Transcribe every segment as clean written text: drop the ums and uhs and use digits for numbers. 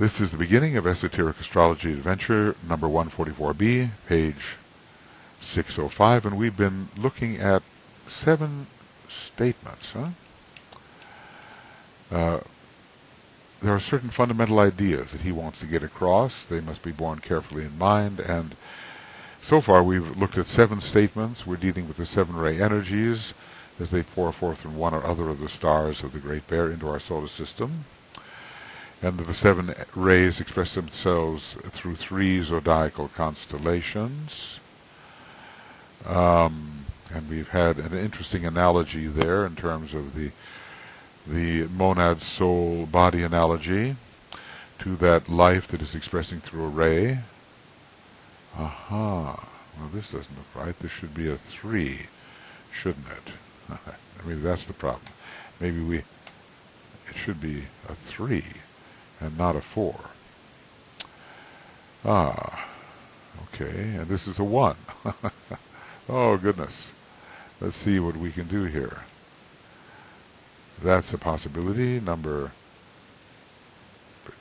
This is the beginning of Esoteric Astrology Adventure, number 144b, page 605, and we've been looking at 7 statements. There are certain fundamental ideas that he wants to get across. They must be borne carefully in mind, and so far we've looked at 7 statements. We're dealing with the 7-ray energies as they pour forth from one or other of the stars of the Great Bear into our solar system. And the 7 rays express themselves through 3 zodiacal constellations. And we've had an interesting analogy there in terms of the monad soul body analogy to that life that is expressing through a ray. Well, this doesn't look right. This should be a 3, shouldn't it? Maybe that's the problem. Maybe it should be a 3 and not a 4. Okay, and this is a 1. Oh, goodness. Let's see what we can do here. That's a possibility, number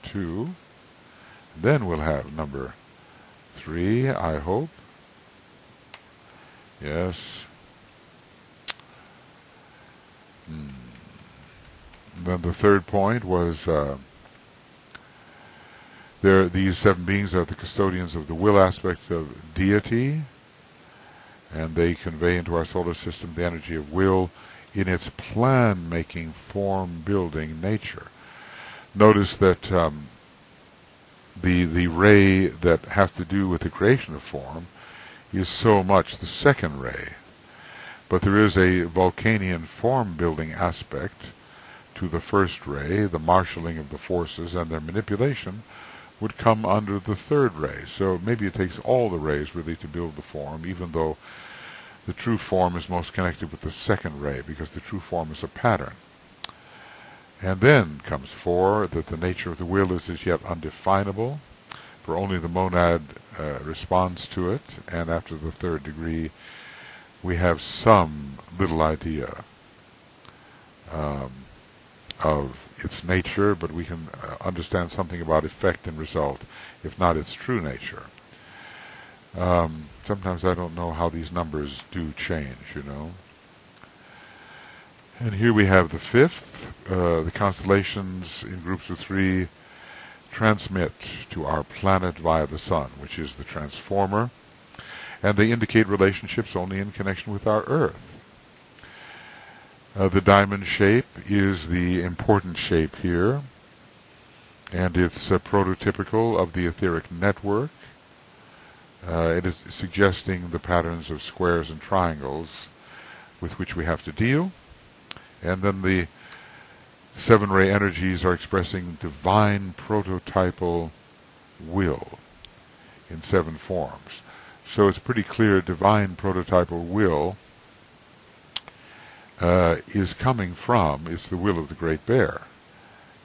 2. Then we'll have number 3, I hope. Yes. Then the third point was these 7 beings are the custodians of the will aspect of deity, and they convey into our solar system the energy of will in its plan-making, form-building nature. Notice that the ray that has to do with the creation of form is so much the second ray, but there is a Vulcanian form-building aspect to the first ray. The marshalling of the forces and their manipulation would come under the third ray. So maybe it takes all the rays really to build the form, even though the true form is most connected with the second ray, because the true form is a pattern. And then comes 4, that the nature of the will is as yet undefinable, for only the monad responds to it, and after the 3rd degree we have some little idea of its nature, but we can understand something about effect and result, if not its true nature. Sometimes I don't know how these numbers do change, you know. And here we have the 5th. The constellations in groups of 3 transmit to our planet via the sun, which is the transformer, and they indicate relationships only in connection with our Earth. The diamond shape is the important shape here, and it's prototypical of the etheric network. It is suggesting the patterns of squares and triangles with which we have to deal. And then the 7-ray energies are expressing divine prototypal will in 7 forms. So it's pretty clear divine prototypal will is coming from, it's the will of the Great Bear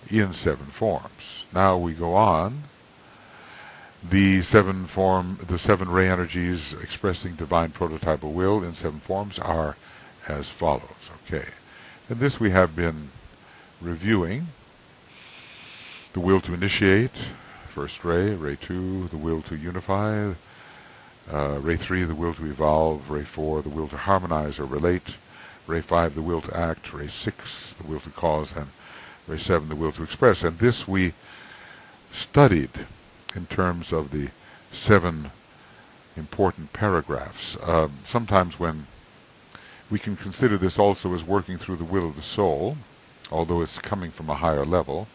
in 7 forms. Now we go on. The 7-ray energies expressing divine prototypal will in 7 forms are as follows. Okay. And this we have been reviewing. The will to initiate, first ray, ray 2, the will to unify, ray 3, the will to evolve, ray 4, the will to harmonize or relate, ray 5, the will to act, ray 6, the will to cause, and ray 7, the will to express. And this we studied in terms of the 7 important paragraphs. Sometimes when we can consider this also as working through the will of the soul, although it's coming from a higher level.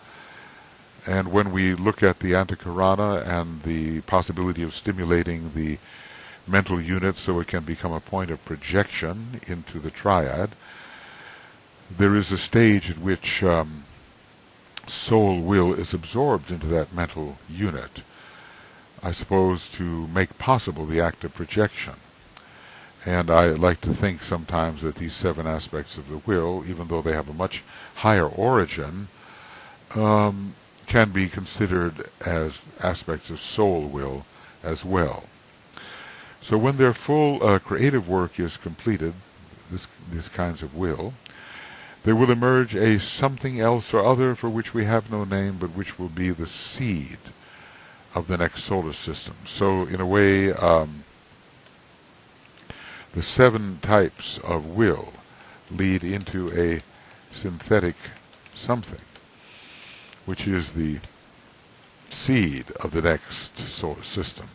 And when we look at the Antakarana and the possibility of stimulating the mental unit so it can become a point of projection into the triad, there is a stage at which soul will is absorbed into that mental unit, I suppose, to make possible the act of projection. And I like to think sometimes that these 7 aspects of the will, even though they have a much higher origin, can be considered as aspects of soul will as well. So when their full creative work is completed, these kinds of will, There will emerge a something else or other for which we have no name, but which will be the seed of the next solar system. So, in a way, the 7 types of will lead into a synthetic something, which is the seed of the next solar system.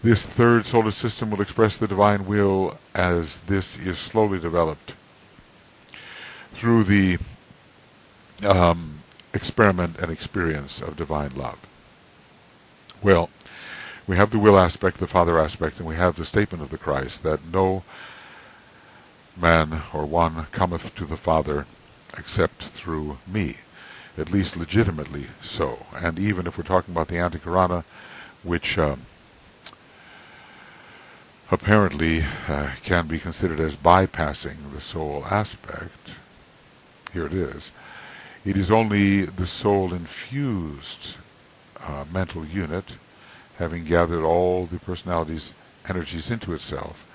This third solar system will express the divine will as this is slowly developed through the experiment and experience of divine love. Well, we have the will aspect, the Father aspect, and we have the statement of the Christ that no man or one cometh to the Father except through me, at least legitimately so. And even if we're talking about the Antikarana, which apparently can be considered as bypassing the soul aspect, here it is. It is only the soul-infused mental unit, having gathered all the personality's energies into itself,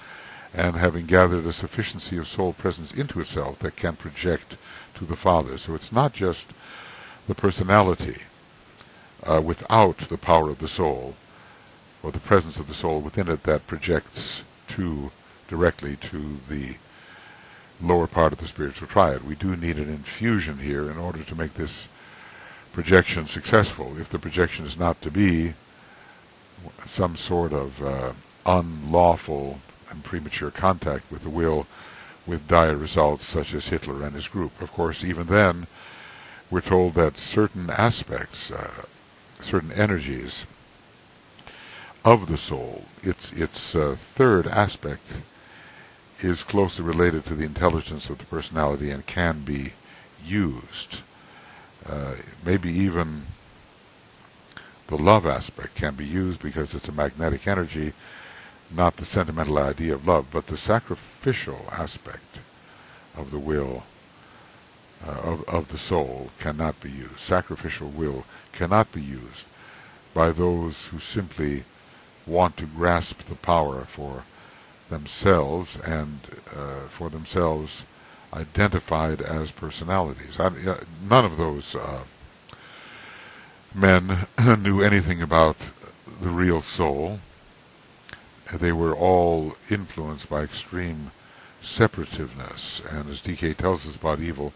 and having gathered a sufficiency of soul presence into itself, that can project to the Father. So it's not just the personality without the power of the soul, or the presence of the soul within it, that projects directly to the lower part of the spiritual triad. We do need an infusion here in order to make this projection successful. If the projection is not to be some sort of unlawful and premature contact with the will, with dire results such as Hitler and his group. Of course, even then, we're told that certain aspects, certain energies of the soul, its third aspect, is closely related to the intelligence of the personality and can be used. Maybe even the love aspect can be used because it's a magnetic energy, not the sentimental idea of love, but the sacrificial aspect of the will, of the soul, cannot be used. Sacrificial will cannot be used by those who simply want to grasp the power for themselves and for themselves identified as personalities. None of those men knew anything about the real soul. They were all influenced by extreme separativeness, and as DK tells us about evil,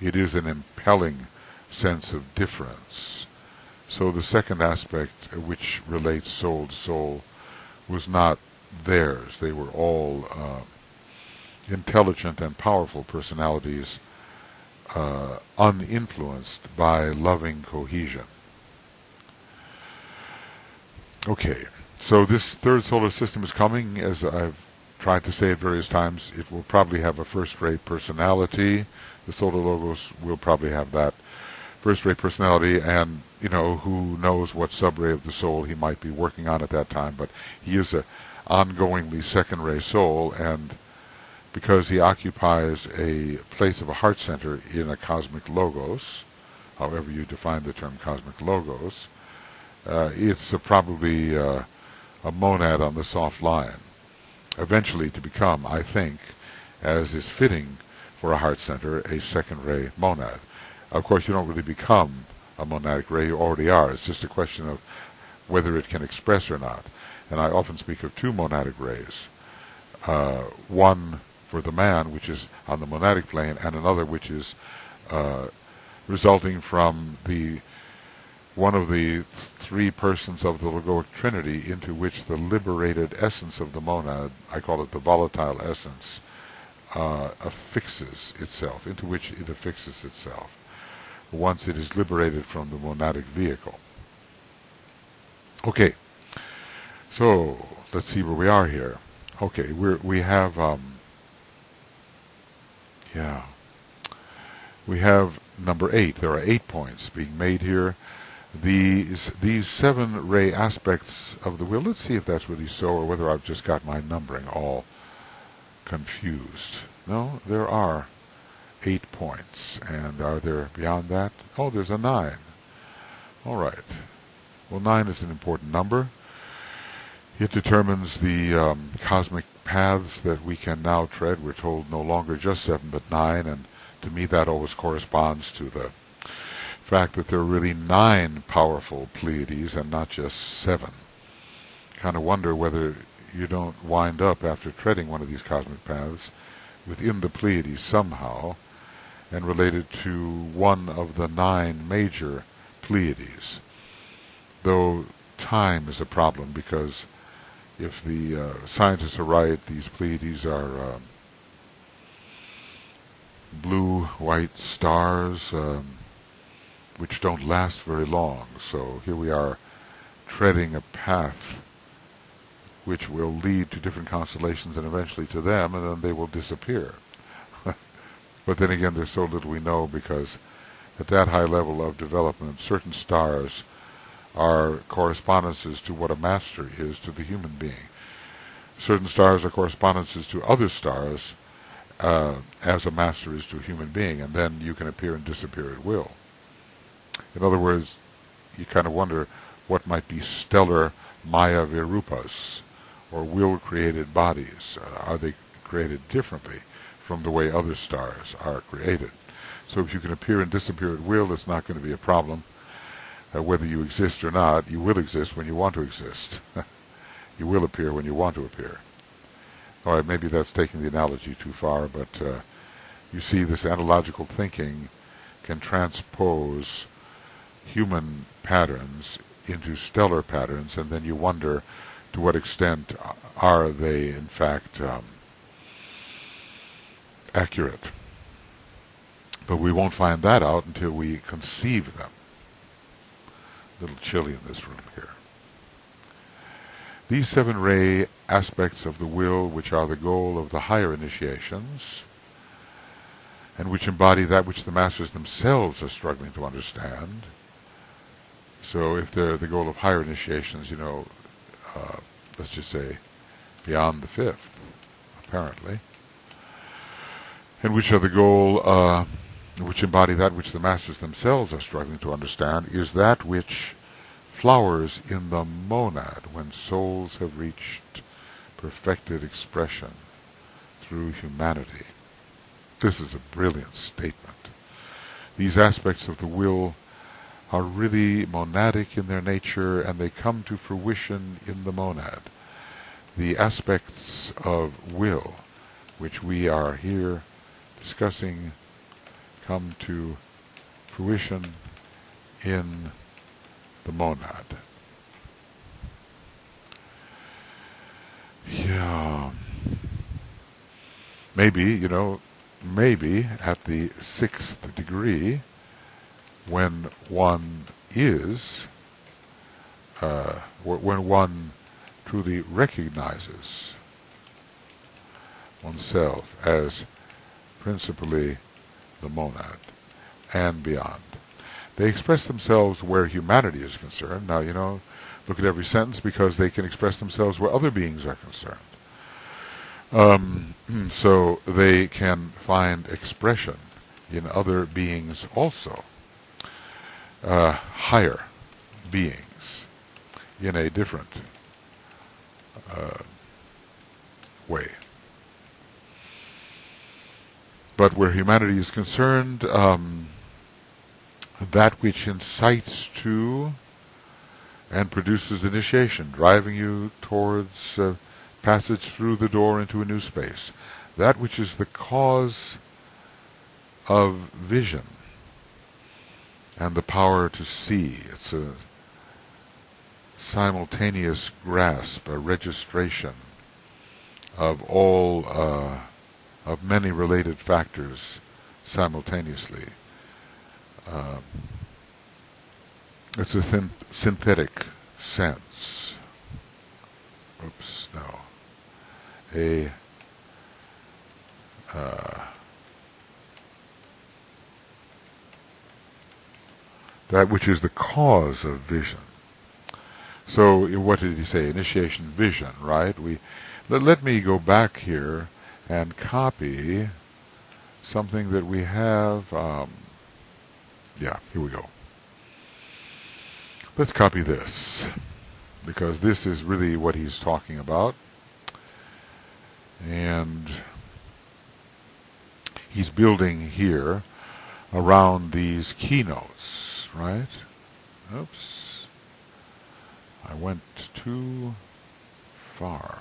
it is an impelling sense of difference. So the second aspect, which relates soul to soul, was not theirs. They were all intelligent and powerful personalities, uninfluenced by loving cohesion. Okay, so this third solar system is coming, as I've tried to say at various times. It will probably have a first-rate personality. The solar logos will probably have that first-rate personality, and who knows what sub-ray of the soul he might be working on at that time, but he is a ongoingly second-ray soul, and because he occupies a place of a heart center in a cosmic logos, however you define the term cosmic logos, it's probably a monad on the soft line, eventually to become, I think, as is fitting for a heart center, a second-ray monad. Of course, you don't really become a monadic ray, you already are. It's just a question of whether it can express or not. And I often speak of two monadic rays, one for the man, which is on the monadic plane, and another which is resulting from one of the three persons of the logoic trinity, into which the liberated essence of the monad, I call it the volatile essence, affixes itself, into which it affixes itself once it is liberated from the monadic vehicle. Okay, so let's see where we are here. Okay, we have number 8. There are 8 points being made here. These 7-ray aspects of the will. Let's see if that's really so, or whether I've just got my numbering all confused. No, there are 8 points. And are there beyond that? Oh, there's a 9. All right. Well, 9 is an important number. It determines the cosmic paths that we can now tread, we're told no longer just 7 but 9, and to me that always corresponds to the fact that there are really 9 powerful Pleiades and not just 7. Kind of wonder whether you don't wind up, after treading one of these cosmic paths, within the Pleiades somehow, and related to one of the 9 major Pleiades. Though time is a problem, because if the scientists are right, these Pleiades are blue-white stars which don't last very long. So here we are treading a path which will lead to different constellations and eventually to them, and then they will disappear. But then again, there's so little we know, because at that high level of development, certain stars are correspondences to what a master is to the human being. Certain stars are correspondences to other stars as a master is to a human being, and then you can appear and disappear at will. In other words, you kind of wonder what might be stellar Maya Virupas, or will-created bodies. Are they created differently from the way other stars are created? So if you can appear and disappear at will, it's not going to be a problem. Whether you exist or not, you will exist when you want to exist. You will appear when you want to appear. All right, maybe that's taking the analogy too far, but you see, this analogical thinking can transpose human patterns into stellar patterns, and then you wonder to what extent are they, in fact, accurate. But we won't find that out until we conceive them. A little chilly in this room here. These 7 ray aspects of the will, which are the goal of the higher initiations, and which embody that which the masters themselves are struggling to understand. So if they're the goal of higher initiations, let's just say beyond the 5th, apparently, and which are the goal, which embody that which the masters themselves are struggling to understand, is that which flowers in the monad when souls have reached perfected expression through humanity. This is a brilliant statement. These aspects of the will are really monadic in their nature, and they come to fruition in the monad. The aspects of will, which we are here discussing, come to fruition in the monad. Yeah. Maybe at the 6th degree, when one is, when one truly recognizes oneself as principally the monad and beyond. They express themselves where humanity is concerned. Now, look at every sentence, because they can express themselves where other beings are concerned. So they can find expression in other beings also. Higher beings in a different way. But where humanity is concerned, that which incites to and produces initiation, driving you towards passage through the door into a new space, that which is the cause of vision and the power to see. It's a simultaneous grasp, a registration of all, of many related factors simultaneously. It's a synthetic sense. Oops, no. That which is the cause of vision. So, what did he say? Initiation, vision, right? Let me go back here and copy something that we have. Yeah, here we go. Let's copy this, because this is really what he's talking about. And he's building here around these keynotes, right? Oops. I went too far.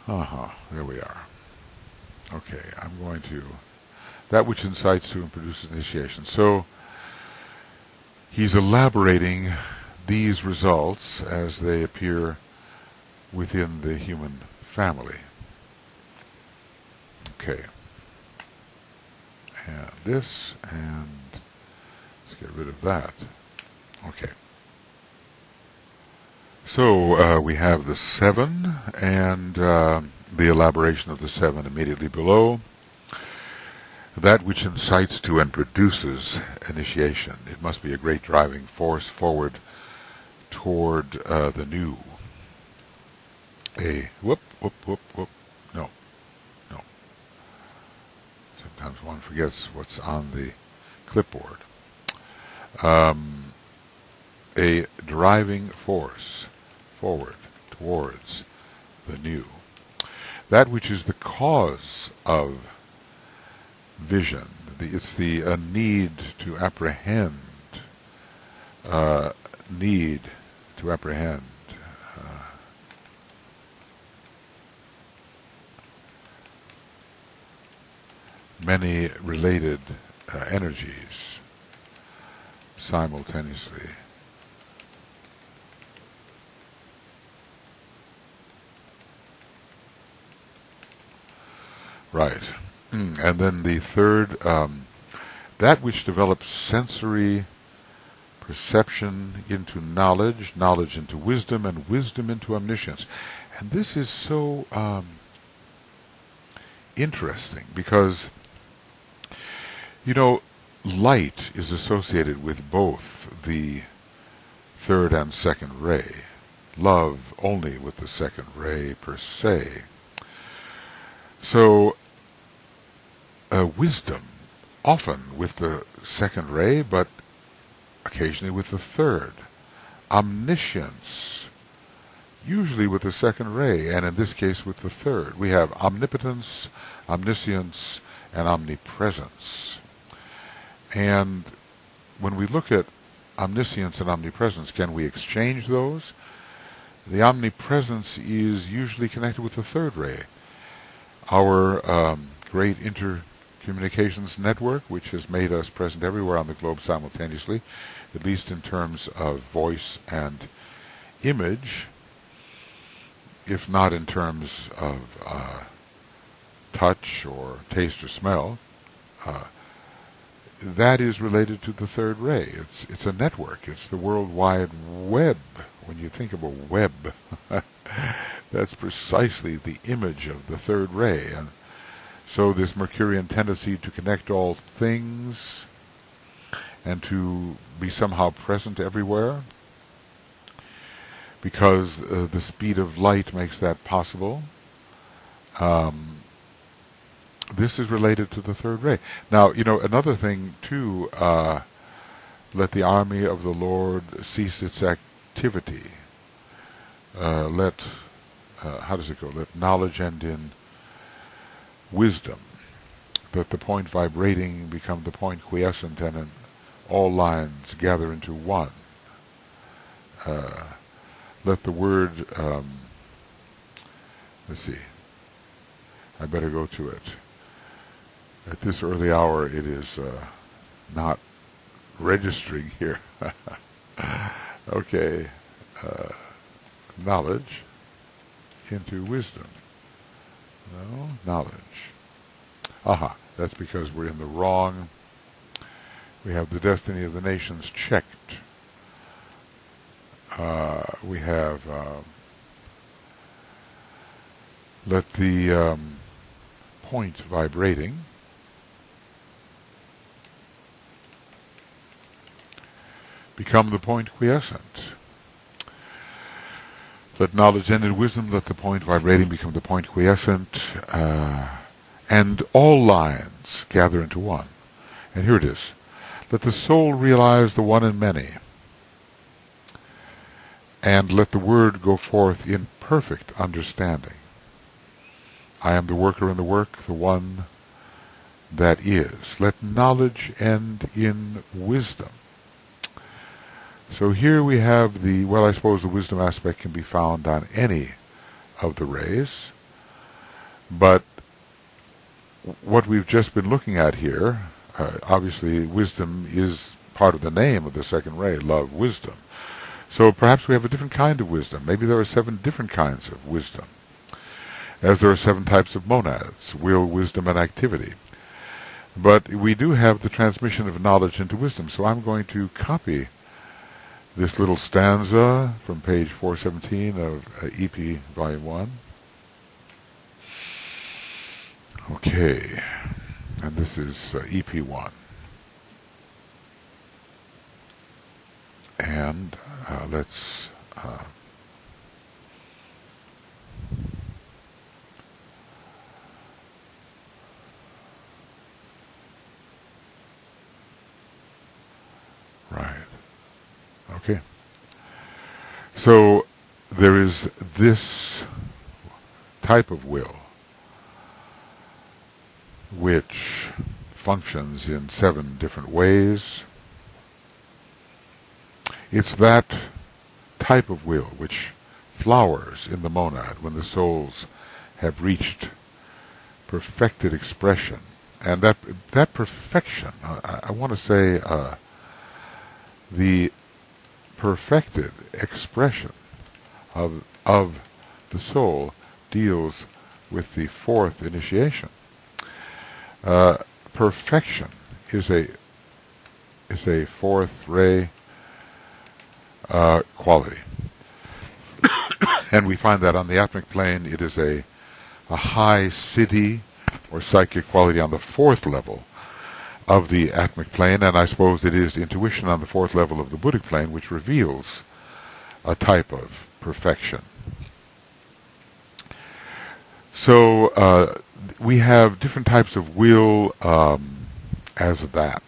There we are. Okay, I'm going to... That which incites to and produces initiation. So, he's elaborating these results as they appear within the human family. Okay. And this, and let's get rid of that. Okay. So we have the 7 and the elaboration of the 7 immediately below. That which incites to and produces initiation. It must be a great driving force forward toward the new. No. Sometimes one forgets what's on the clipboard. A driving force forward towards the new. That which is the cause of vision. It's the need to apprehend. Many related energies simultaneously. Right. And then the third, that which develops sensory perception into knowledge, knowledge into wisdom, and wisdom into omniscience. And this is so interesting because, you know, light is associated with both the third and second ray. Love only with the second ray per se. So, wisdom, often with the second ray, but occasionally with the third. Omniscience, usually with the second ray, and in this case with the third. We have omnipotence, omniscience, and omnipresence. And when we look at omniscience and omnipresence, can we exchange those? The omnipresence is usually connected with the third ray. Our great intercommunications network, which has made us present everywhere on the globe simultaneously, at least in terms of voice and image, if not in terms of touch or taste or smell, that is related to the third ray. It's a network. It's the World Wide Web. When you think of a web, that's precisely the image of the third ray. And so this Mercurian tendency to connect all things and to be somehow present everywhere, because the speed of light makes that possible. This is related to the third ray. Now, you know, another thing too, let the army of the Lord cease its activity. How does it go? Let knowledge end in wisdom. Let the point vibrating become the point quiescent, and in all lines gather into one. Let the word, let's see, I better go to it. At this early hour, it is not registering here. Okay, knowledge into wisdom. No, knowledge. Aha, that's because we're in the wrong. We have the destiny of the nations checked. We have let the point vibrating become the point quiescent. Let knowledge end in wisdom, let the point vibrating become the point quiescent, and all lines gather into one. And here it is. Let the soul realize the one in many. and let the word go forth in perfect understanding. I am the worker in the work, the one that is. Let knowledge end in wisdom. So here we have I suppose the wisdom aspect can be found on any of the rays, but what we've just been looking at here, obviously wisdom is part of the name of the second ray, love, wisdom. So perhaps we have a different kind of wisdom. Maybe there are 7 different kinds of wisdom, as there are 7 types of monads, will, wisdom, and activity. But we do have the transmission of knowledge into wisdom, so I'm going to copy this little stanza from page 417 of EP Volume 1. Okay, and this is EP1. And let's right. Okay. So there is this type of will which functions in 7 different ways. It's that type of will which flowers in the monad when the souls have reached perfected expression. And that perfection, I want to say, the perfected expression of the soul deals with the 4th initiation. Perfection is a 4th ray quality, and we find that on the atmic plane it is a high siddhi or psychic quality on the 4th level of the atmic plane, and I suppose it is intuition on the 4th level of the buddhic plane which reveals a type of perfection. So we have different types of will as that.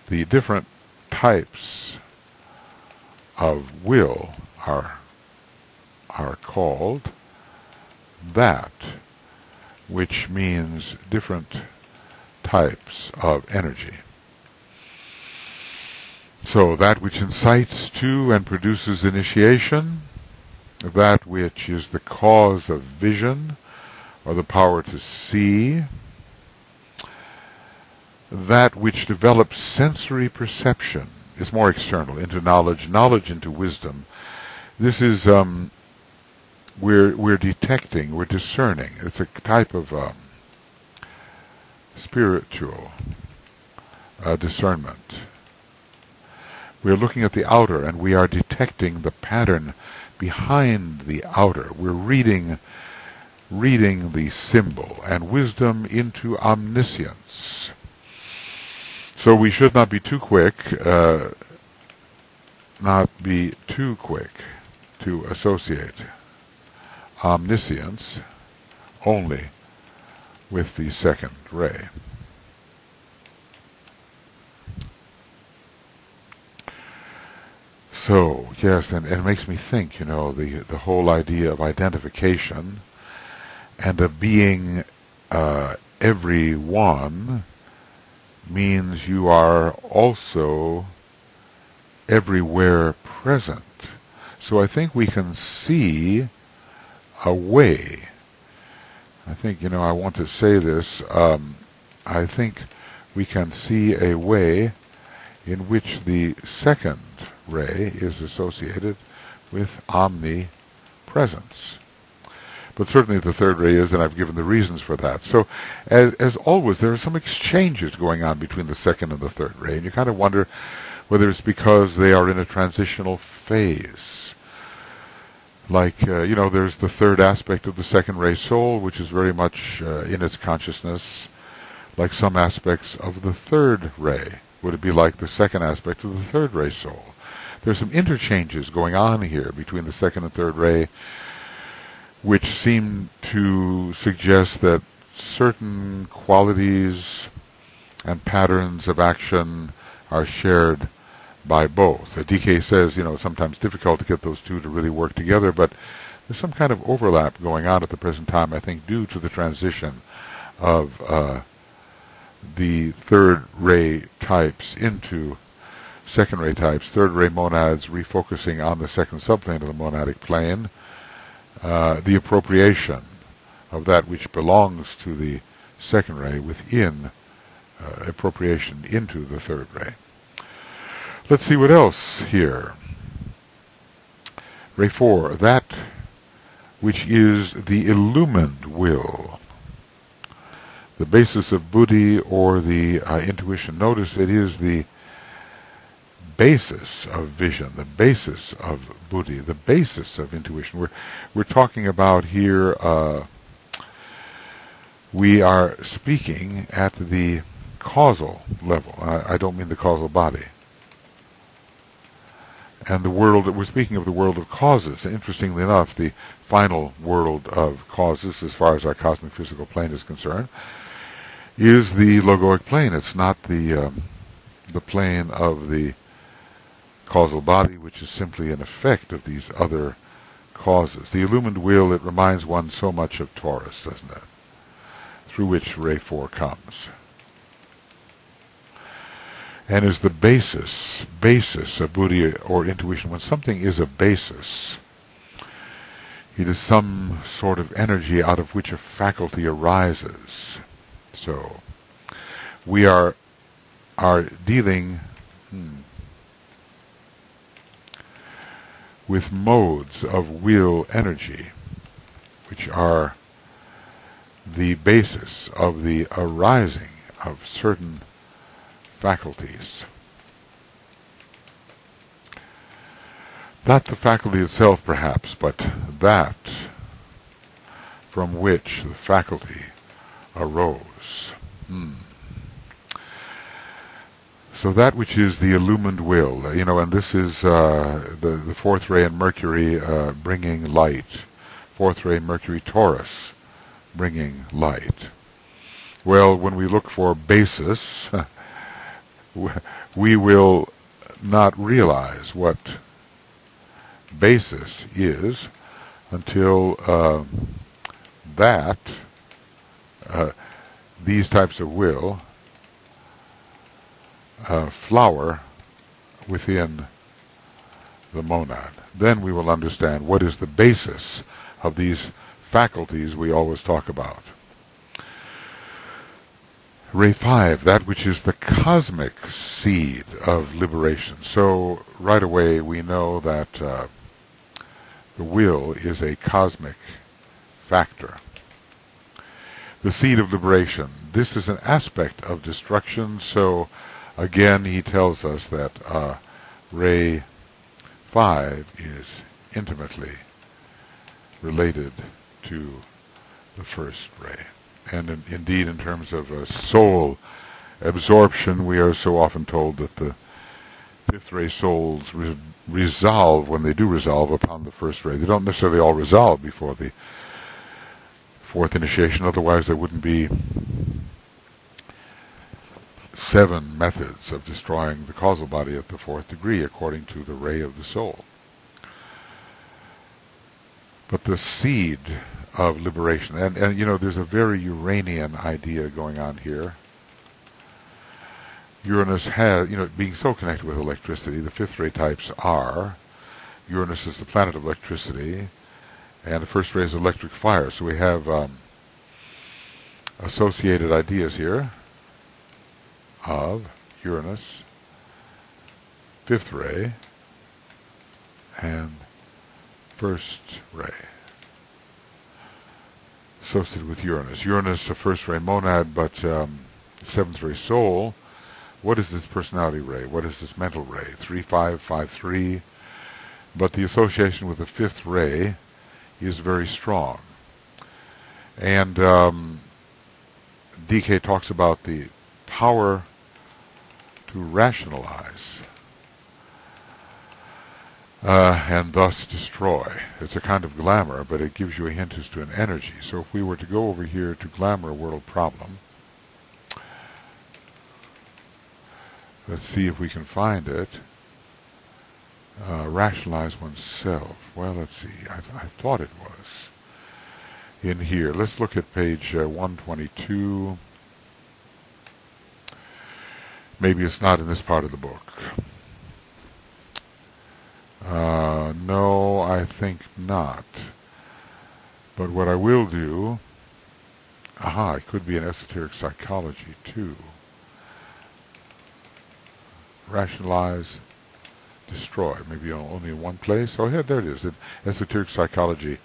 The different types of will are called that, which means different types of energy. So that which incites to and produces initiation, that which is the cause of vision, or the power to see, that which develops sensory perception is more external, into knowledge, knowledge into wisdom. This is, we're detecting, we're discerning. It's a type of spiritual discernment. We're looking at the outer and we are detecting the pattern behind the outer. We're reading the symbol, and wisdom into omniscience. So we should not be too quick, to associate omniscience only with the second ray. So, yes, and it makes me think, the whole idea of identification and of being every one means you are also everywhere present. So I think we can see a way. I think, I want to say this. I think we can see a way in which the second ray is associated with omnipresence. But certainly the third ray is, and I've given the reasons for that. So, as always, there are some exchanges going on between the second and the third ray, and you kind of wonder whether it's because they are in a transitional phase. Like, there's the third aspect of the second ray soul, which is very much in its consciousness, like some aspects of the third ray. Would it be like the second aspect of the third ray soul? There's some interchanges going on here between the second and third ray, which seem to suggest that certain qualities and patterns of action are shared by both. DK says, it's sometimes difficult to get those two to really work together, but there's some kind of overlap going on at the present time, I think, due to the transition of the third ray types into second ray types, third ray monads refocusing on the second subplane of the monadic plane, the appropriation of that which belongs to the second ray within appropriation into the third ray. Let's see what else here. Ray 4, that which is the illumined will, the basis of buddhi or the intuition. Notice it is the basis of vision, the basis of buddhi, the basis of intuition. We're talking about here, we are speaking at the causal level. I don't mean the causal body. And the world, we're speaking of the world of causes. Interestingly enough, the final world of causes, as far as our cosmic physical plane is concerned, is the logoic plane. It's not the plane of the causal body, which is simply an effect of these other causes. The illumined will, it reminds one so much of Taurus, doesn't it? Through which Ray 4 comes. And is the basis of buddhi or intuition. When something is a basis, it is some sort of energy out of which a faculty arises. So, we are dealing with modes of will energy, which are the basis of the arising of certain faculties. Not the faculty itself, perhaps, but that from which the faculty arose. So that which is the illumined will, and this is the fourth ray in Mercury bringing light. Fourth ray Mercury Taurus bringing light. Well, when we look for basis, we will not realize what basis is until these types of will flower within the monad. Then we will understand what is the basis of these faculties we always talk about. Ray 5, that which is the cosmic seed of liberation. So right away we know that the will is a cosmic factor. The seed of liberation. This is an aspect of destruction, so again he tells us that Ray 5 is intimately related to the first ray. And indeed, in terms of soul absorption, we are so often told that the fifth ray souls resolve, when they do resolve, upon the first ray. They don't necessarily all resolve before the fourth initiation, otherwise there wouldn't be 7 methods of destroying the causal body at the fourth degree, according to the ray of the soul. But the seed of liberation, and there's a very Uranian idea going on here. Uranus has, being so connected with electricity, the fifth ray types are, Uranus is the planet of electricity, and the first ray is electric fire. So we have associated ideas here of Uranus, fifth ray, and first ray. Associated with Uranus. Uranus, a first ray monad, but seventh ray soul. What is this personality ray? What is this mental ray? 3-5-5-3. But the association with the fifth ray is very strong. And DK talks about the power to rationalize and thus destroy. It's a kind of glamour, but it gives you a hint as to an energy. So if we were to go over here to glamour a world problem, let's see if we can find it. Rationalize oneself. Well, let's see. I thought it was in here. Let's look at page 122. Maybe it's not in this part of the book. No, I think not. But what I will do... Aha, it could be in esoteric psychology, too. Rationalize, destroy. Maybe only in one place. Oh, yeah, there it is. In esoteric psychology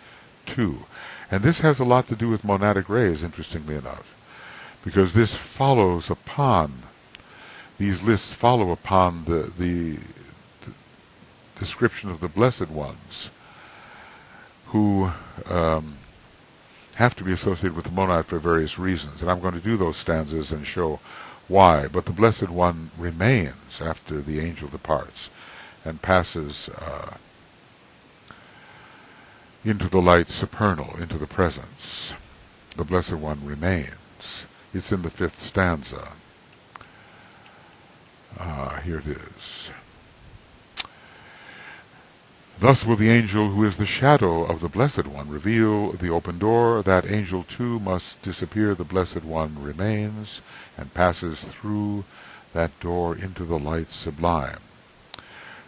2. And this has a lot to do with monadic rays, interestingly enough. Because this follows upon, these lists follow upon the description of the blessed ones who have to be associated with the monad for various reasons. And I'm going to do those stanzas and show why. But the blessed one remains after the angel departs and passes into the light supernal, into the presence. The blessed one remains. It's in the 5th stanza. Here it is. Thus will the angel who is the shadow of the blessed one reveal the open door. That angel too must disappear. The blessed one remains and passes through that door into the light sublime.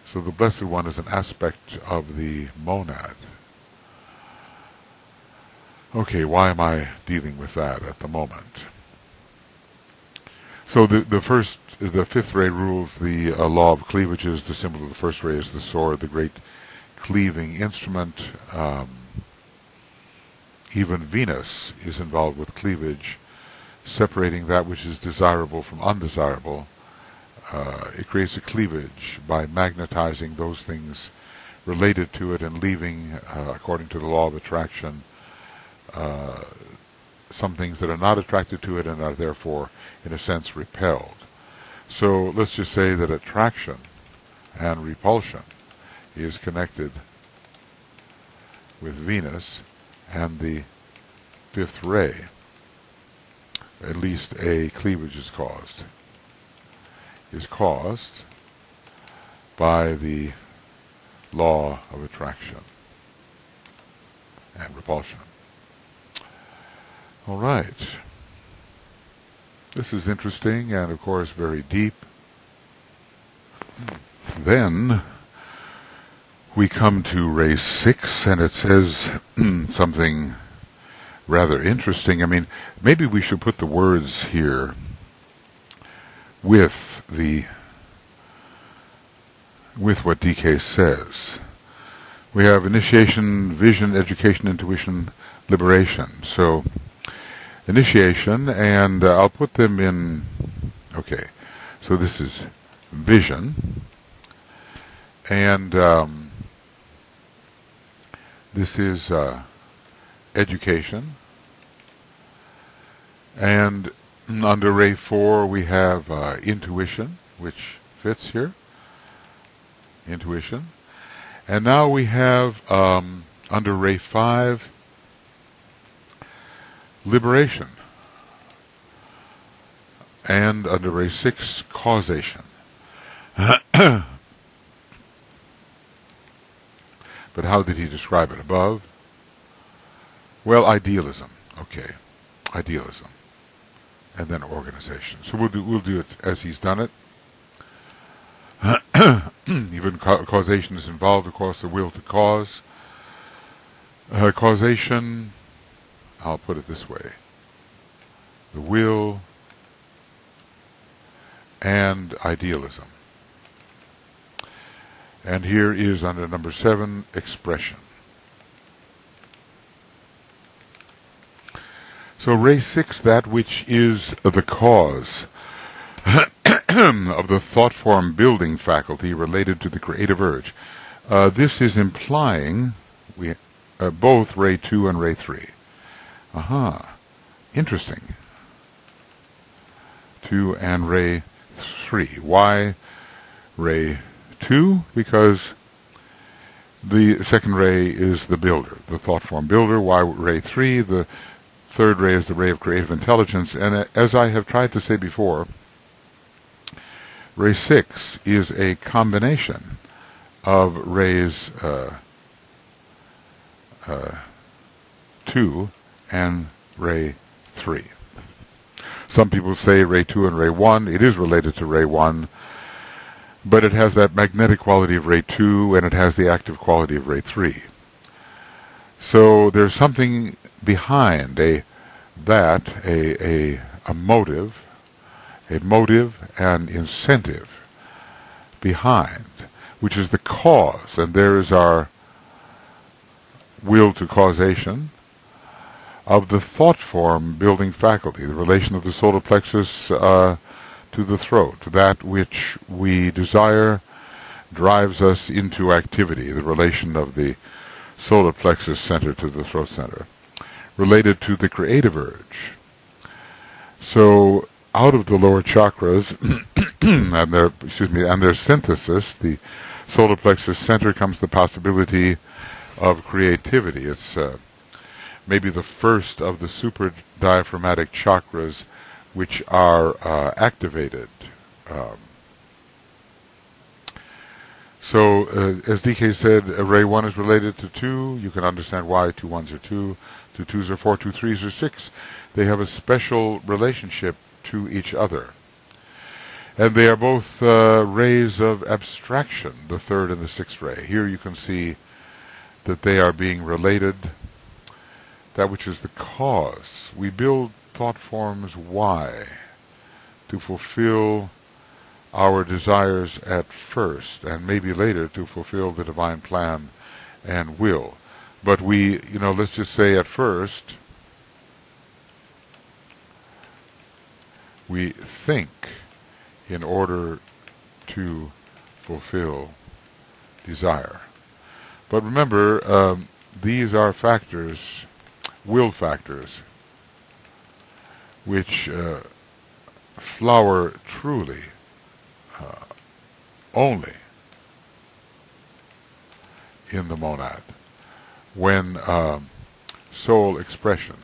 So the blessed one is an aspect of the monad. Okay, why am I dealing with that at the moment? So the 5th ray rules the law of cleavages. The symbol of the first ray is the sword, the great cleaving instrument. Even Venus is involved with cleavage, separating that which is desirable from undesirable. It creates a cleavage by magnetizing those things related to it and leaving, according to the law of attraction, some things that are not attracted to it and are therefore, in a sense, repelled. So let's just say that attraction and repulsion is connected with Venus, and the 5th ray, at least a cleavage is caused by the law of attraction and repulsion. All right. This is interesting and, of course, very deep. Then we come to ray 6, and it says something rather interesting. I mean, maybe we should put the words here with what DK says. We have initiation, vision, education, intuition, liberation. So initiation, and I'll put them in. Okay, so this is vision, and this is education, and under ray 4 we have intuition, which fits here, intuition. And now we have under ray 5 liberation, and under ray 6 causation. But how did he describe it above? Well, idealism. Okay, idealism, and then organization. So we'll do it as he's done it. Even causation is involved, of course, the will to cause. Causation, I'll put it this way: the will and idealism. And here is under number 7, expression. So ray 6, that which is the cause of the thought form building faculty related to the creative urge. This is implying both ray 2 and ray 3. Aha, interesting. 2 and ray 3. Why ray 2? Because the second ray is the builder, the thought form builder. Why ray 3? The third ray is the ray of creative intelligence. And as I have tried to say before, ray 6 is a combination of rays 2 and ray 3. Some people say ray 2 and ray 1. It is related to ray 1, but it has that magnetic quality of ray 2 and it has the active quality of ray 3. So there's something behind a motive and incentive behind, which is the cause, and there is our will to causation of the thought form building faculty, the relation of the solar plexus to the throat. That which we desire drives us into activity, the relation of the solar plexus center to the throat center, related to the creative urge. So out of the lower chakras and their synthesis, the solar plexus center, comes the possibility of creativity. It's maybe the first of the super diaphragmatic chakras which are activated. So, as DK said, ray 1 is related to 2. You can understand why 2 1s are 2, 2 2s are 4, 2 3s are 6. They have a special relationship to each other. And they are both rays of abstraction, the 3rd and the 6th ray. Here you can see that they are being related. That which is the cause. We build thought forms why? To fulfill our desires at first, and maybe later to fulfill the divine plan and will. But we, let's just say at first, we think in order to fulfill desire. But remember, these are factors, will factors, which flower truly only in the monad when soul expression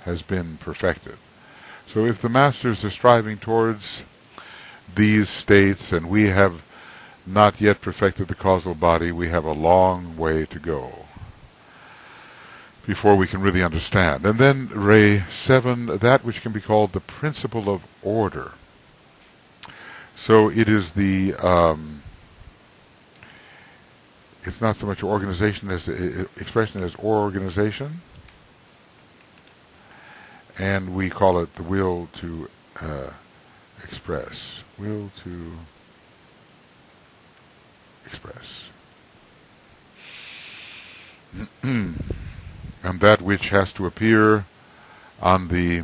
has been perfected. So if the masters are striving towards these states and we have not yet perfected the causal body, we have a long way to go before we can really understand. And then ray 7, that which can be called the principle of order. So it is the, it's not so much organization as expression as organization, and we call it the will to express. Will to express. And that which has to appear on the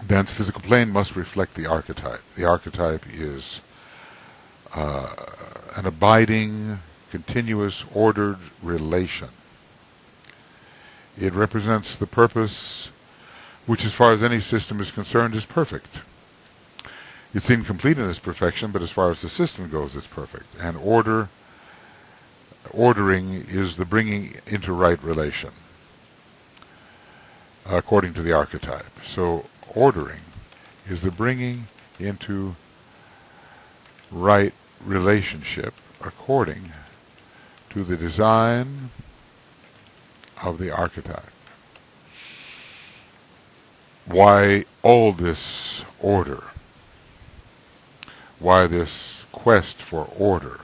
dense physical plane must reflect the archetype. The archetype is an abiding, continuous, ordered relation. It represents the purpose, which as far as any system is concerned is perfect. It's incomplete in its perfection, but as far as the system goes, it's perfect. And ordering is the bringing into right relation, according to the archetype. So ordering is the bringing into right relationship according to the design of the archetype. Why all this order? Why this quest for order?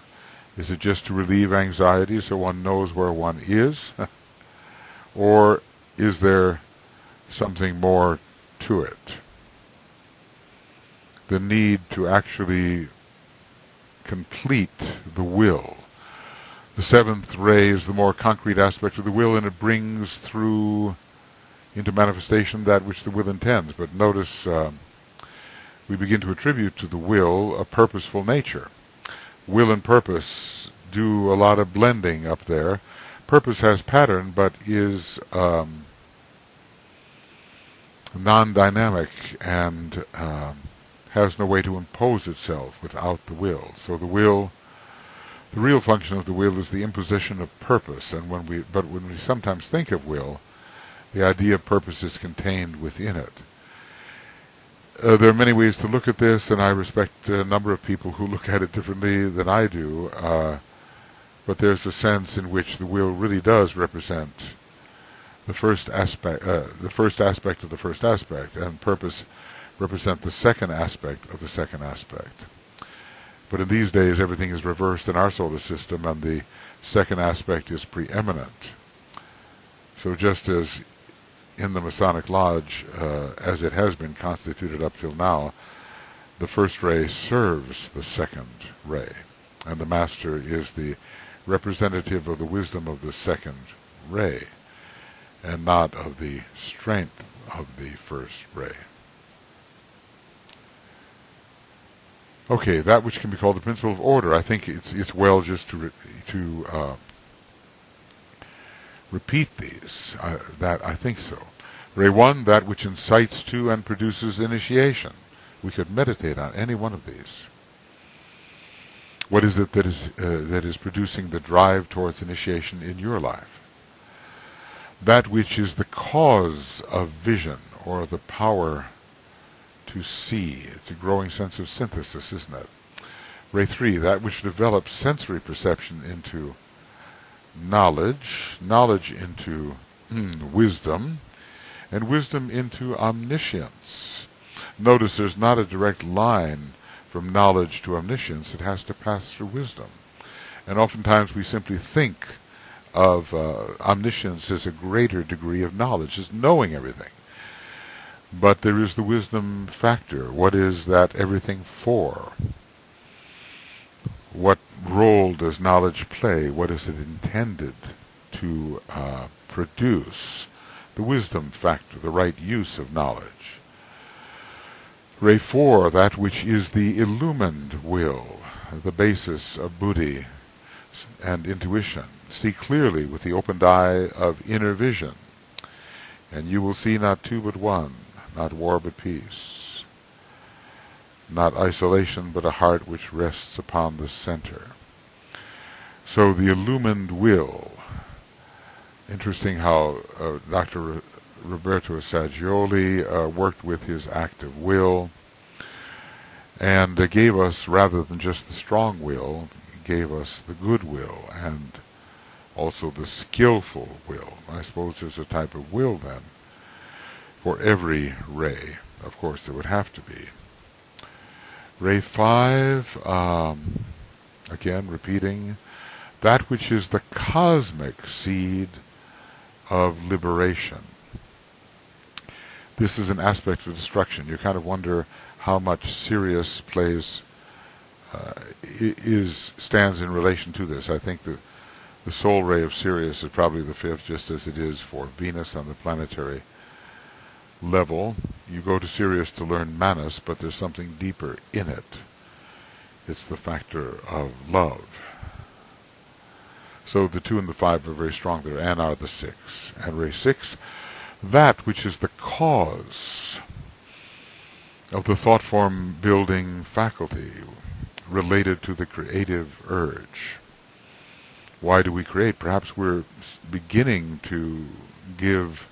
Is it just to relieve anxiety so one knows where one is? Or is there something more to it? The need to actually complete the will. The 7th ray is the more concrete aspect of the will, and it brings through into manifestation that which the will intends. But notice we begin to attribute to the will a purposeful nature. Will and purpose do a lot of blending up there. Purpose has pattern, but is non-dynamic and has no way to impose itself without the will. So the will, the real function of the will is the imposition of purpose. And when we sometimes think of will, the idea of purpose is contained within it. There are many ways to look at this, and I respect a number of people who look at it differently than I do. but there's a sense in which the will really does represent the first aspect of the first aspect, and purpose represent the second aspect of the second aspect. But in these days, everything is reversed in our solar system, and the second aspect is preeminent. So just as in the Masonic Lodge, as it has been constituted up till now, the first ray serves the second ray, and the master is the representative of the wisdom of the second ray, and not of the strength of the first ray. Okay, that which can be called the principle of order. I think it's well just to repeat these. I think so. Ray 1, that which incites to and produces initiation. We could meditate on any one of these. What is it that is producing the drive towards initiation in your life? That which is the cause of vision, or the power to see. It's a growing sense of synthesis, isn't it? Ray 3, that which develops sensory perception into knowledge, knowledge into wisdom, and wisdom into omniscience. Notice there's not a direct line from knowledge to omniscience. It has to pass through wisdom. And oftentimes we simply think of omniscience as a greater degree of knowledge, as knowing everything. But there is the wisdom factor. What is that everything for? What role does knowledge play? What is it intended to produce? The wisdom factor, the right use of knowledge. Ray 4, that which is the illumined will, the basis of buddhi and intuition. See clearly with the opened eye of inner vision, and you will see not two but one, not war but peace, not isolation but a heart which rests upon the center. So the illumined will. Interesting how Dr. Roberto Saggioli worked with his active will, and gave us, rather than just the strong will, gave us the good will, and also the skillful will. I suppose there's a type of will then for every ray. Of course there would have to be. Ray 5, again repeating, that which is the cosmic seed of liberation. This is an aspect of destruction. You kind of wonder how much Sirius plays, stands in relation to this. I think that the soul ray of Sirius is probably the fifth, just as it is for Venus on the planetary level. You go to Sirius to learn Manus, but there's something deeper in it. It's the factor of love. So the 2 and the 5 are very strong there, and are the 6. And Ray 6, that which is the cause of the thought form building faculty related to the creative urge. Why do we create? Perhaps we're beginning to give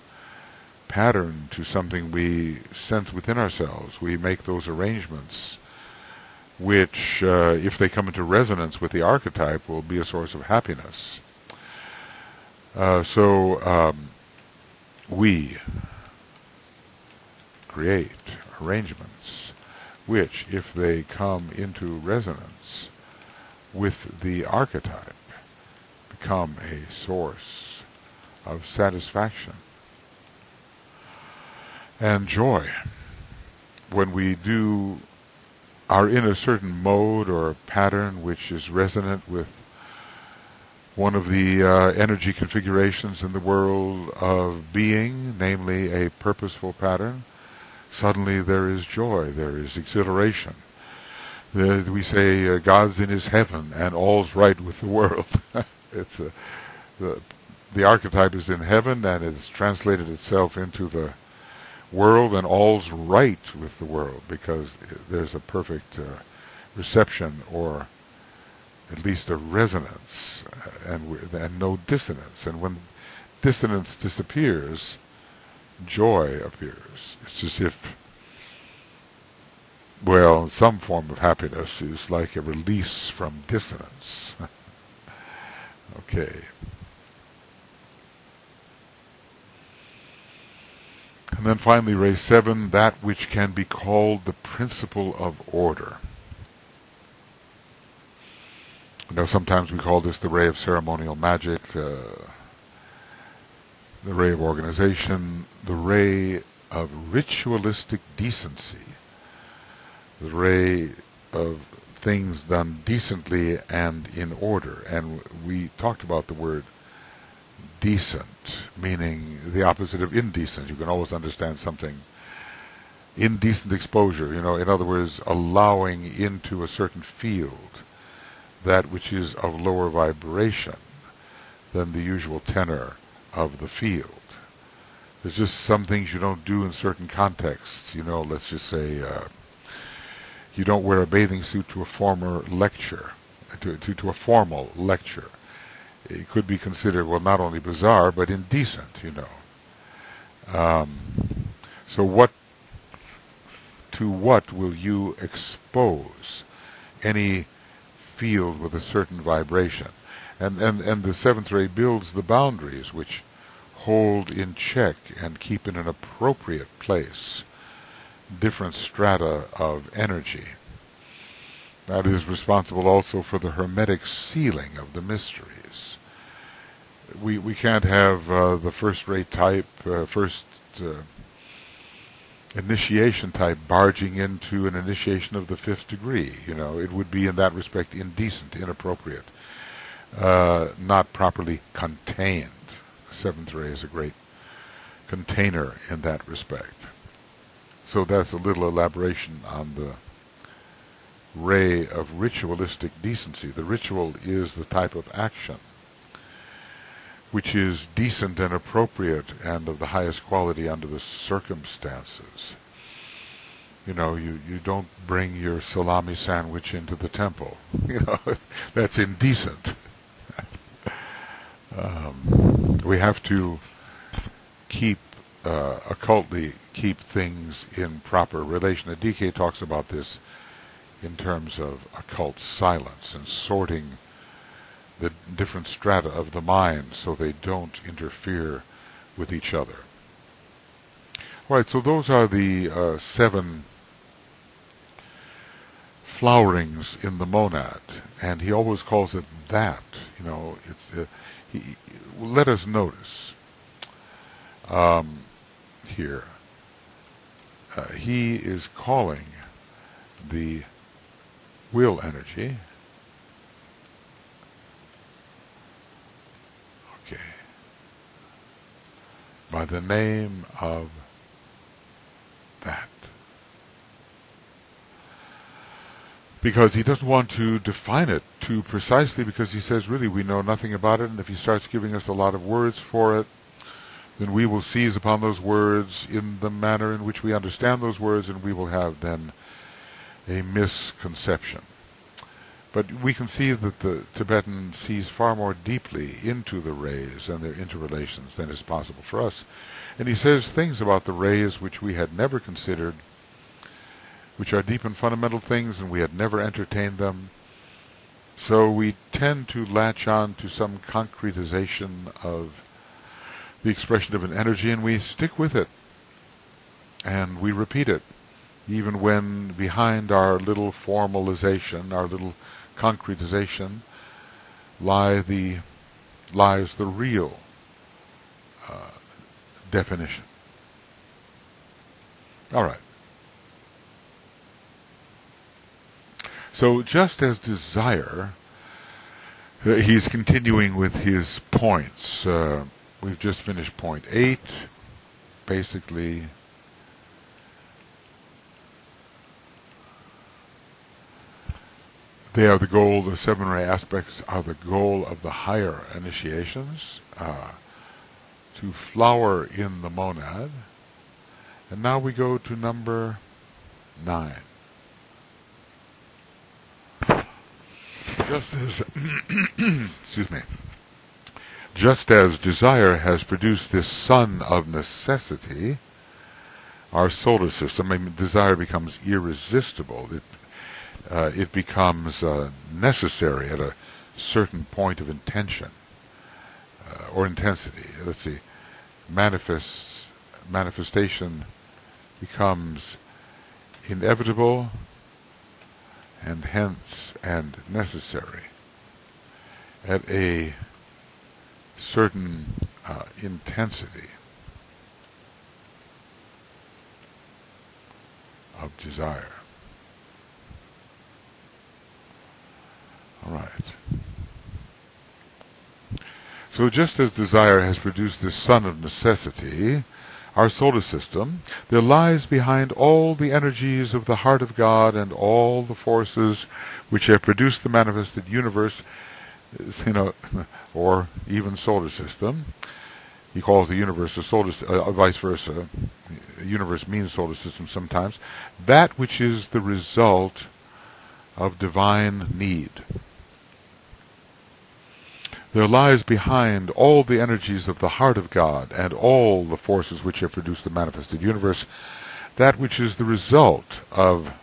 pattern to something we sense within ourselves. We make those arrangements which, if they come into resonance with the archetype, will be a source of happiness. So we create arrangements which, if they come into resonance with the archetype, become a source of satisfaction and joy. When we are in a certain mode or pattern which is resonant with one of the energy configurations in the world of being, namely a purposeful pattern, suddenly there is joy, there is exhilaration. We say God's in his heaven and all's right with the world. It's the archetype is in heaven, and it's translated itself into the world, and all's right with the world, because there's a perfect reception, or at least a resonance, and no dissonance. And when dissonance disappears, joy appears. It's as if, well, some form of happiness is like a release from dissonance. Okay. And then finally, ray 7, that which can be called the principle of order. Sometimes we call this the ray of ceremonial magic, the ray of organization, the ray of ritualistic decency, the ray of things done decently and in order. And we talked about the word decent, meaning the opposite of indecent. You can always understand something. Indecent exposure, in other words, allowing into a certain field that which is of lower vibration than the usual tenor of the field. There's just some things you don't do in certain contexts. Let's just say you don't wear a bathing suit to a formal lecture. It could be considered, well, not only bizarre, but indecent, So to what will you expose any field with a certain vibration? And the seventh ray builds the boundaries which hold in check and keep in an appropriate place different strata of energy. That is responsible also for the hermetic sealing of the mysteries. We can't have the first ray type, initiation type barging into an initiation of the 5th degree. It would be in that respect indecent, inappropriate, not properly contained. The 7th ray is a great container in that respect. So that's a little elaboration on the ray of ritualistic decency. The ritual is the type of action which is decent and appropriate and of the highest quality under the circumstances. You don't bring your salami sandwich into the temple. That's indecent. We have to occultly keep things in proper relation. The DK talks about this in terms of occult silence and sorting the different strata of the mind so they don't interfere with each other. All right, so those are the 7 flowerings in the monad, and he always calls it that. Let us notice here. He is calling the will energy, by the name of that. Because he doesn't want to define it too precisely, because he says, really, we know nothing about it, and if he starts giving us a lot of words for it, then we will seize upon those words in the manner in which we understand those words, and we will have then a misconception. But we can see that the Tibetan sees far more deeply into the rays and their interrelations than is possible for us. And he says things about the rays which we had never considered, which are deep and fundamental things, and we had never entertained them. So we tend to latch on to some concretization of the expression of an energy, and we stick with it. And we repeat it, even when behind our little formalization, our little concretization, lies the real definition. All right. So just as desire, he's continuing with his points. We've just finished point 8. Basically, they are the goal, the 7-ray aspects are the goal of the higher initiations, to flower in the monad. And now we go to number 9. Just as desire has produced this sun of necessity, our solar system, desire becomes irresistible. It becomes necessary at a certain point of intention or intensity. Let's see, manifestation becomes inevitable and hence and necessary at a certain intensity of desire. All right. So just as desire has produced this sun of necessity, our solar system, there lies behind all the energies of the heart of God and all the forces which have produced the manifested universe, or even solar system. He calls the universe a solar vice versa. Universe means solar system sometimes. That which is the result of divine need. There lies behind all the energies of the heart of God and all the forces which have produced the manifested universe, that which is the result of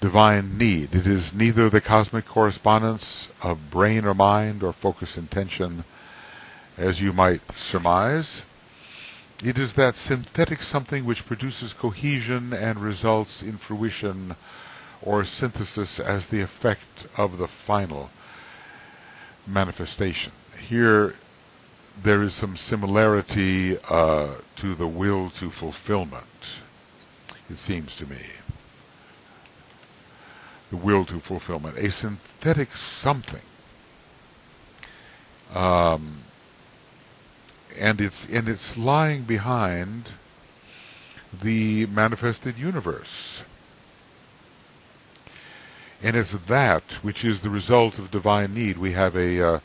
divine need. It is neither the cosmic correspondence of brain or mind or focus intention, as you might surmise. It is that synthetic something which produces cohesion and results in fruition or synthesis as the effect of the final manifestation. Here there is some similarity to the will to fulfillment, it seems to me. The will to fulfillment, a synthetic something, and it's lying behind the manifested universe. And it's that which is the result of divine need. We have a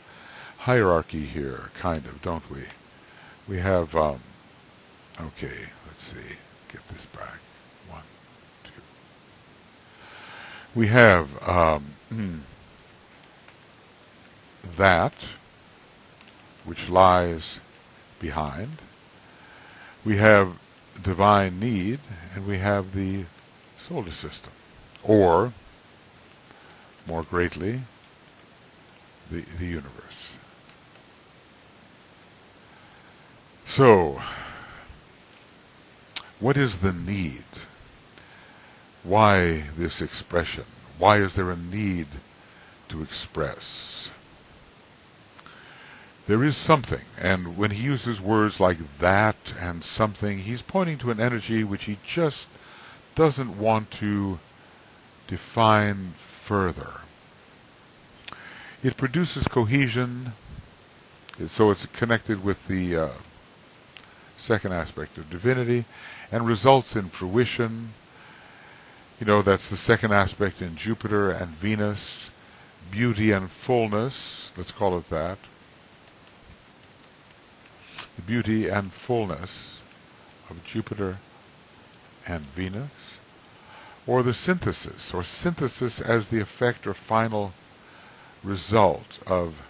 hierarchy here, kind of, don't we? We have, okay, let's see, get this back. 1, 2. We have that which lies behind. We have divine need, and we have the solar system, or more greatly, the universe. So, what is the need? Why this expression? Why is there a need to express? There is something, and when he uses words like that and something, he's pointing to an energy which he just doesn't want to define further. It produces cohesion, so it's connected with the second aspect of divinity, and results in fruition. That's the second aspect in Jupiter and Venus, beauty and fullness, let's call it that. The beauty and fullness of Jupiter and Venus, or the synthesis, as the effect or final result of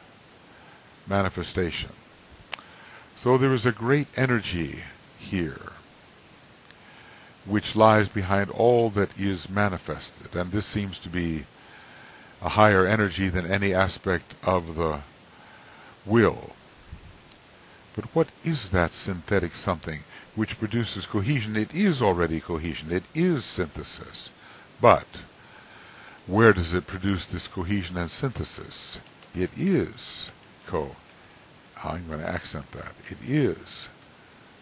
manifestation. So there is a great energy here which lies behind all that is manifested, and this seems to be a higher energy than any aspect of the will. But what is that synthetic something which produces cohesion? It is already cohesion. It is synthesis. But where does it produce this cohesion and synthesis? It is I'm going to accent that. It is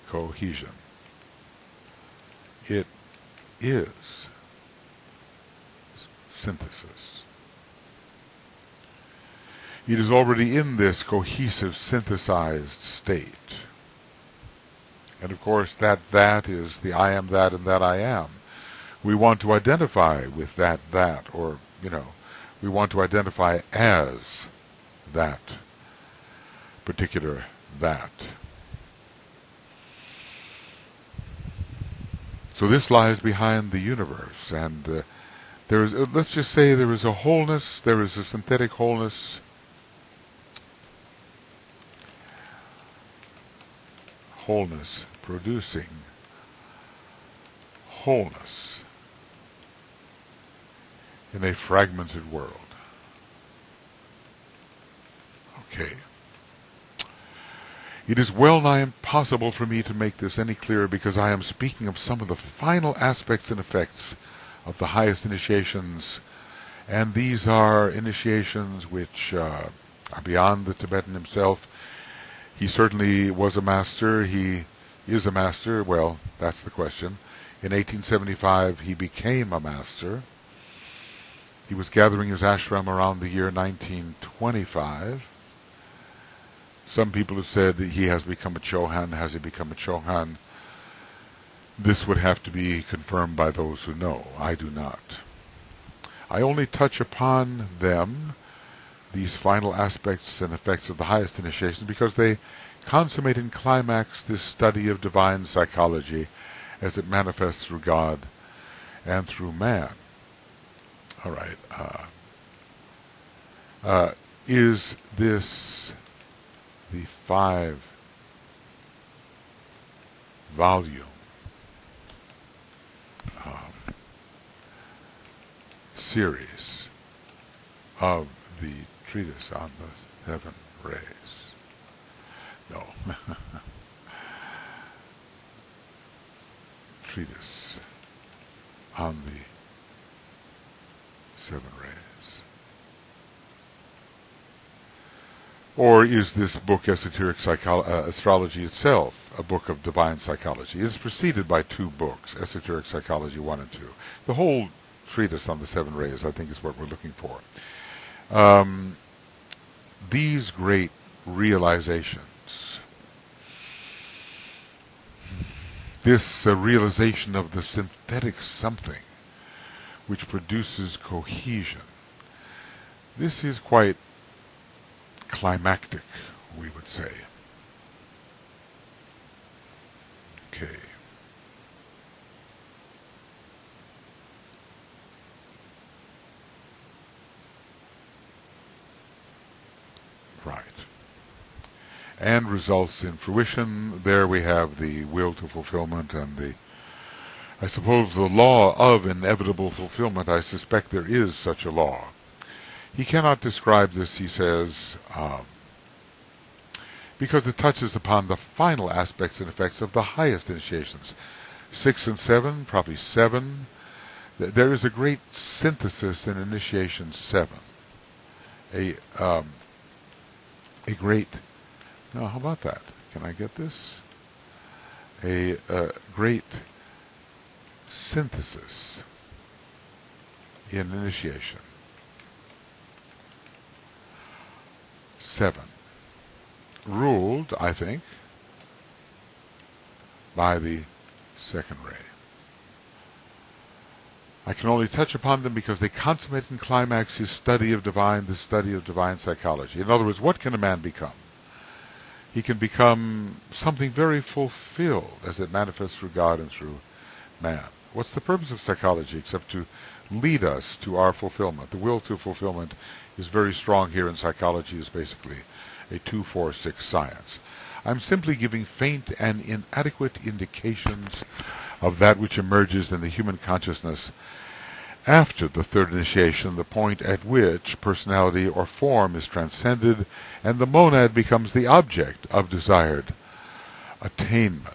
cohesion. It is synthesis. It is already in this cohesive, synthesized state. And of course, that is the I am that and that I am. We want to identify with that, or, we want to identify as that particular that. So this lies behind the universe, and there is, let's just say there is a wholeness, there is a synthetic wholeness, producing wholeness in a fragmented world. Okay. It is well nigh impossible for me to make this any clearer because I am speaking of some of the final aspects and effects of the highest initiations, and these are initiations which are beyond the Tibetan himself. He certainly was a master. He is a master. Well, that's the question. In 1875, he became a master. He was gathering his ashram around the year 1925. Some people have said that he has become a Chohan. Has he become a Chohan? This would have to be confirmed by those who know. I do not. I only touch upon them, these final aspects and effects of the highest initiations, because they consummate and climax this study of divine psychology as it manifests through God and through man. All right. Is this the 5-volume series of the treatise on the 7 rays? No. Treatise on the 7 rays. Or is this book, Esoteric Astrology itself, a book of divine psychology? It is preceded by 2 books, Esoteric Psychology 1 and 2. The whole treatise on the 7 rays, I think, is what we're looking for. These great realizations, this realization of the synthetic something which produces cohesion, this is quite climactic, we would say. Okay. Right. And results in fruition. There we have the will to fulfillment and the, I suppose, the law of inevitable fulfillment. I suspect there is such a law. He cannot describe this, he says, because it touches upon the final aspects and effects of the highest initiations. 6 and 7, probably 7. There is a great synthesis in initiation 7. A great, no, how about that? Can I get this? A great synthesis in initiation 7, ruled, I think, by the 2nd ray. I can only touch upon them because they consummate and climax his study of the study of divine psychology. In other words, what can a man become? He can become something very fulfilled as it manifests through God and through man. What's the purpose of psychology except to lead us to our fulfillment? The will to fulfillment is very strong here, and psychology is basically a 2-4-6 science. I'm simply giving faint and inadequate indications of that which emerges in the human consciousness after the 3rd initiation, the point at which personality or form is transcended and the monad becomes the object of desired attainment.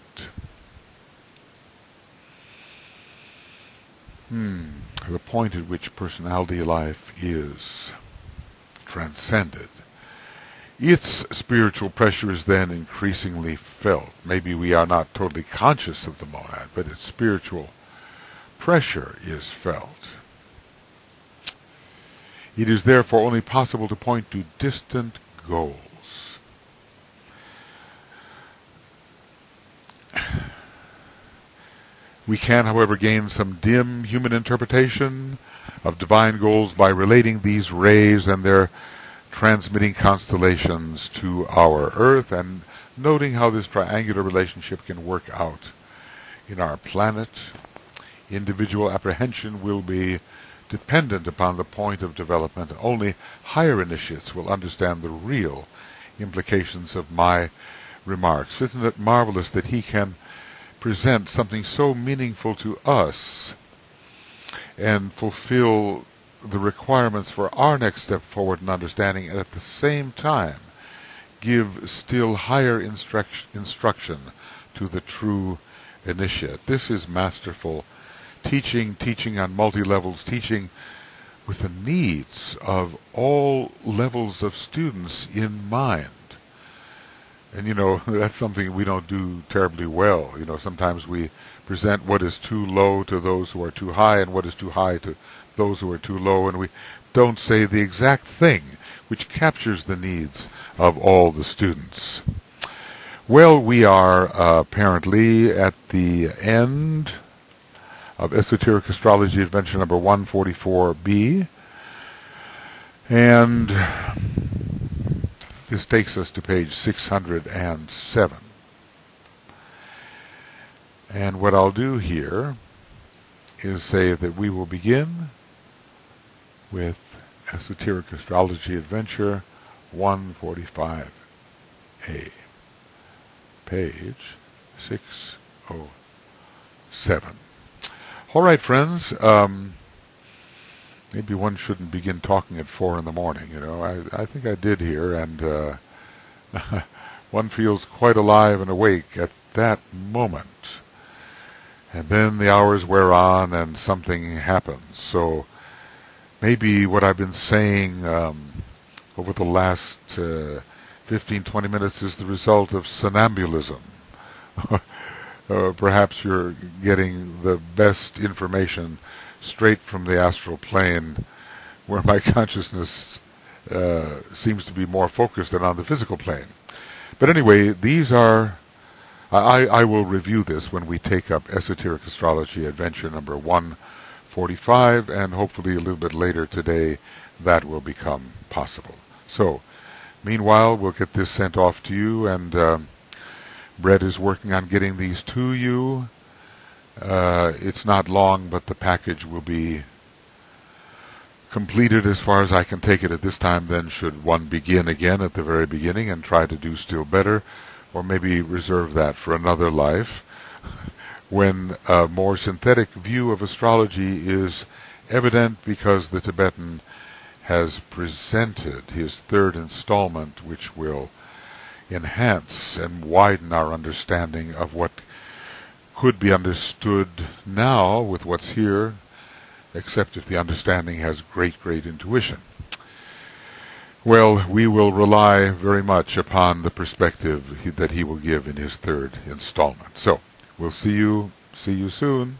The point at which personality life is transcended. Its spiritual pressure is then increasingly felt. Maybe we are not totally conscious of the monad, but its spiritual pressure is felt. It is therefore only possible to point to distant goals. We can, however, gain some dim human interpretation of divine goals by relating these rays and their transmitting constellations to our Earth and noting how this triangular relationship can work out in our planet. Individual apprehension will be dependent upon the point of development. Only higher initiates will understand the real implications of my remarks. Isn't it marvelous that he can present something so meaningful to us and fulfill the requirements for our next step forward in understanding, and at the same time give still higher instruction to the true initiate. This is masterful teaching, teaching on multi-levels, teaching with the needs of all levels of students in mind. And that's something we don't do terribly well. Sometimes we present what is too low to those who are too high, and what is too high to those who are too low, and we don't say the exact thing which captures the needs of all the students. Well, we are apparently at the end of Esoteric Astrology Adventure number 144B, and this takes us to page 607. And what I'll do here is say that we will begin with Esoteric Astrology Adventure 145A, page 607. All right, friends. Maybe one shouldn't begin talking at 4 in the morning. I think I did here, and one feels quite alive and awake at that moment. And then the hours wear on, and something happens. So maybe what I've been saying over the last 15, 20 minutes is the result of somnambulism. Perhaps you're getting the best information straight from the astral plane, where my consciousness seems to be more focused than on the physical plane. But anyway, these are... I will review this when we take up Esoteric Astrology Adventure number 145, and hopefully a little bit later today that will become possible. So, meanwhile, we'll get this sent off to you, and Brett is working on getting these to you. It's not long, but the package will be completed as far as I can take it at this time. Then should one begin again at the very beginning and try to do still better, or maybe reserve that for another life, when a more synthetic view of astrology is evident, because the Tibetan has presented his third installment, which will enhance and widen our understanding of what could be understood now with what's here, except if the understanding has great, great intuition. Well, we will rely very much upon the perspective that he will give in his third installment. So, we'll see you soon.